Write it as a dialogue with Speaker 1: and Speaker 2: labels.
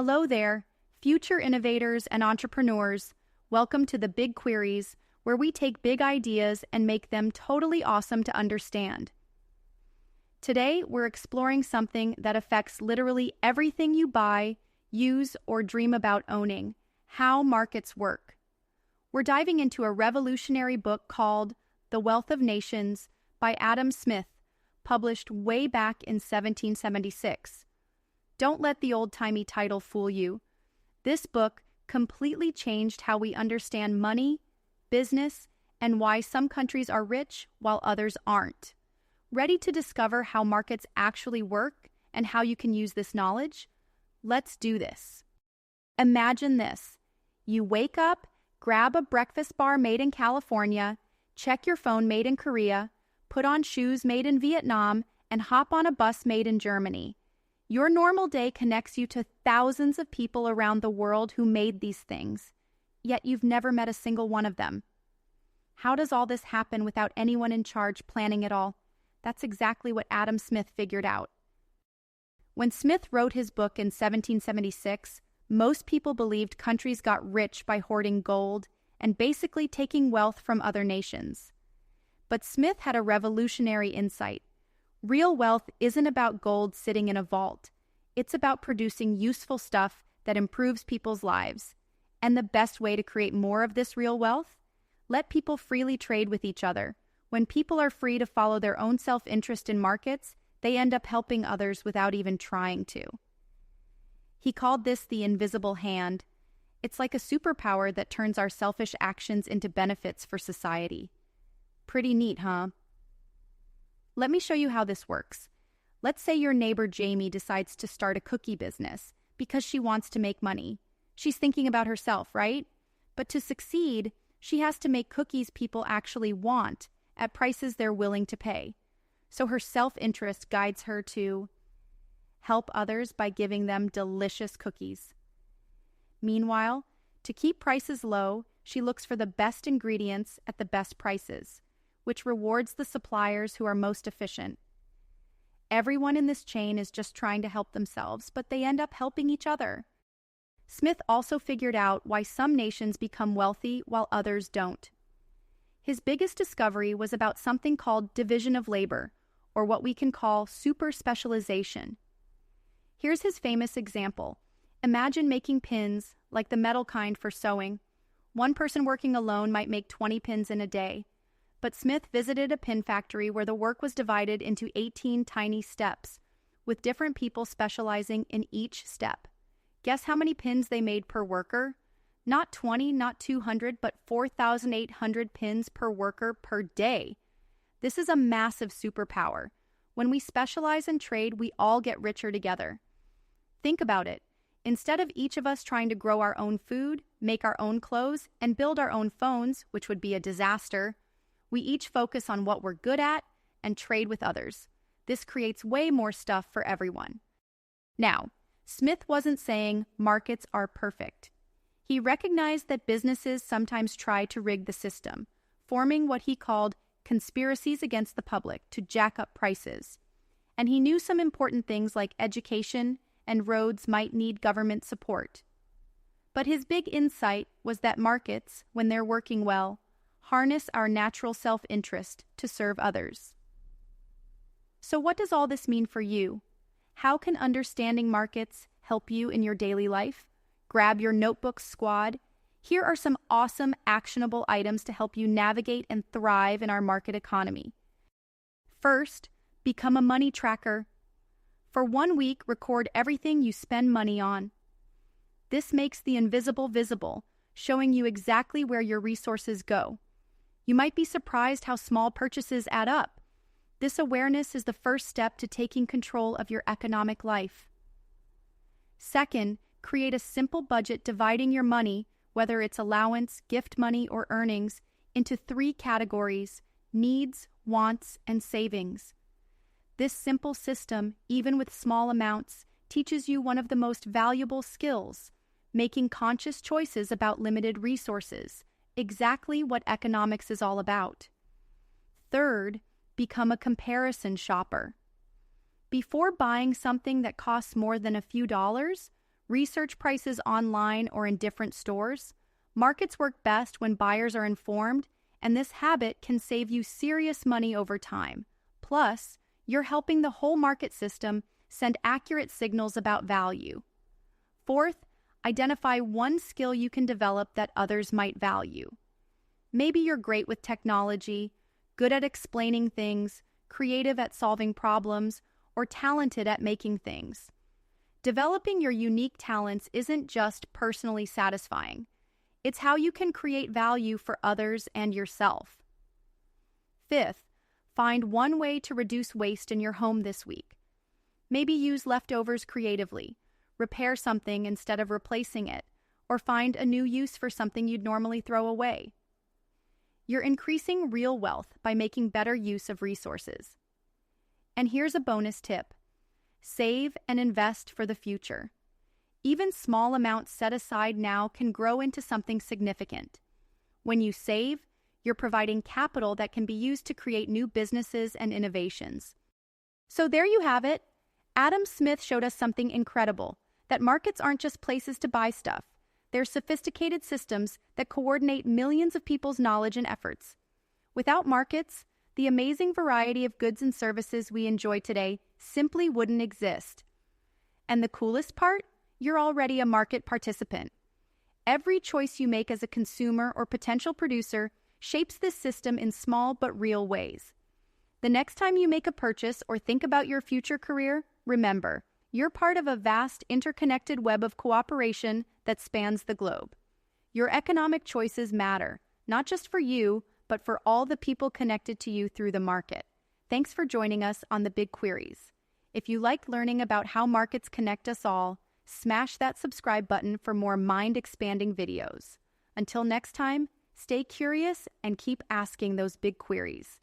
Speaker 1: Hello there, future innovators and entrepreneurs. Welcome to the Big Queries, where we take big ideas and make them totally awesome to understand. Today, we're exploring something that affects literally everything you buy, use, or dream about owning: how markets work. We're diving into a revolutionary book called The Wealth of Nations by Adam Smith, published way back in 1776. Don't let the old-timey title fool you. This book completely changed how we understand money, business, and why some countries are rich while others aren't. Ready to discover how markets actually work and how you can use this knowledge? Let's do this. Imagine this. You wake up, grab a breakfast bar made in California, check your phone made in Korea, put on shoes made in Vietnam, and hop on a bus made in Germany. Your normal day connects you to thousands of people around the world who made these things, yet you've never met a single one of them. How does all this happen without anyone in charge planning it all? That's exactly what Adam Smith figured out. When Smith wrote his book in 1776, most people believed countries got rich by hoarding gold and basically taking wealth from other nations. But Smith had a revolutionary insight. Real wealth isn't about gold sitting in a vault. It's about producing useful stuff that improves people's lives. And the best way to create more of this real wealth? Let people freely trade with each other. When people are free to follow their own self-interest in markets, they end up helping others without even trying to. He called this the invisible hand. It's like a superpower that turns our selfish actions into benefits for society. Pretty neat, huh? Let me show you how this works. Let's say your neighbor Jamie decides to start a cookie business because she wants to make money. She's thinking about herself, right? But to succeed, she has to make cookies people actually want at prices they're willing to pay. So her self-interest guides her to help others by giving them delicious cookies. Meanwhile, to keep prices low, she looks for the best ingredients at the best prices, which rewards the suppliers who are most efficient. Everyone in this chain is just trying to help themselves, but they end up helping each other. Smith also figured out why some nations become wealthy while others don't. His biggest discovery was about something called division of labor, or what we can call super specialization. Here's his famous example. Imagine making pins, like the metal kind for sewing. One person working alone might make 20 pins in a day. But Smith visited a pin factory where the work was divided into 18 tiny steps, with different people specializing in each step. Guess how many pins they made per worker? Not 20, not 200, but 4,800 pins per worker per day. This is a massive superpower. When we specialize and trade, we all get richer together. Think about it. Instead of each of us trying to grow our own food, make our own clothes, and build our own phones, which would be a disaster, we each focus on what we're good at and trade with others. This creates way more stuff for everyone. Now, Smith wasn't saying markets are perfect. He recognized that businesses sometimes try to rig the system, forming what he called conspiracies against the public to jack up prices. And he knew some important things like education and roads might need government support. But his big insight was that markets, when they're working well, harness our natural self-interest to serve others. So what does all this mean for you? How can understanding markets help you in your daily life? Grab your notebooks, squad. Here are some awesome, actionable items to help you navigate and thrive in our market economy. First, become a money tracker. For 1 week, record everything you spend money on. This makes the invisible visible, showing you exactly where your resources go. You might be surprised how small purchases add up. This awareness is the first step to taking control of your economic life. Second, create a simple budget dividing your money, whether it's allowance, gift money, or earnings, into 3 categories: needs, wants, and savings. This simple system, even with small amounts, teaches you one of the most valuable skills: making conscious choices about limited resources, exactly what economics is all about. Third, become a comparison shopper. Before buying something that costs more than a few dollars, Research prices online or in different stores. Markets work best when buyers are informed, and this habit can save you serious money over time. Plus, you're helping the whole market system send accurate signals about value. Fourth, identify one skill you can develop that others might value. Maybe you're great with technology, good at explaining things, creative at solving problems, or talented at making things. Developing your unique talents isn't just personally satisfying. It's how you can create value for others and yourself. Fifth, find one way to reduce waste in your home this week. Maybe use leftovers creatively, repair something instead of replacing it, or find a new use for something you'd normally throw away. You're increasing real wealth by making better use of resources. And here's a bonus tip. Save and invest for the future. Even small amounts set aside now can grow into something significant. When you save, you're providing capital that can be used to create new businesses and innovations. So there you have it. Adam Smith showed us something incredible, that markets aren't just places to buy stuff. They're sophisticated systems that coordinate millions of people's knowledge and efforts. Without markets, the amazing variety of goods and services we enjoy today simply wouldn't exist. And the coolest part? You're already a market participant. Every choice you make as a consumer or potential producer shapes this system in small but real ways. The next time you make a purchase or think about your future career, remember, you're part of a vast interconnected web of cooperation that spans the globe. Your economic choices matter, not just for you, but for all the people connected to you through the market. Thanks for joining us on The Big Queries. If you like learning about how markets connect us all, smash that subscribe button for more mind-expanding videos. Until next time, stay curious and keep asking those big queries.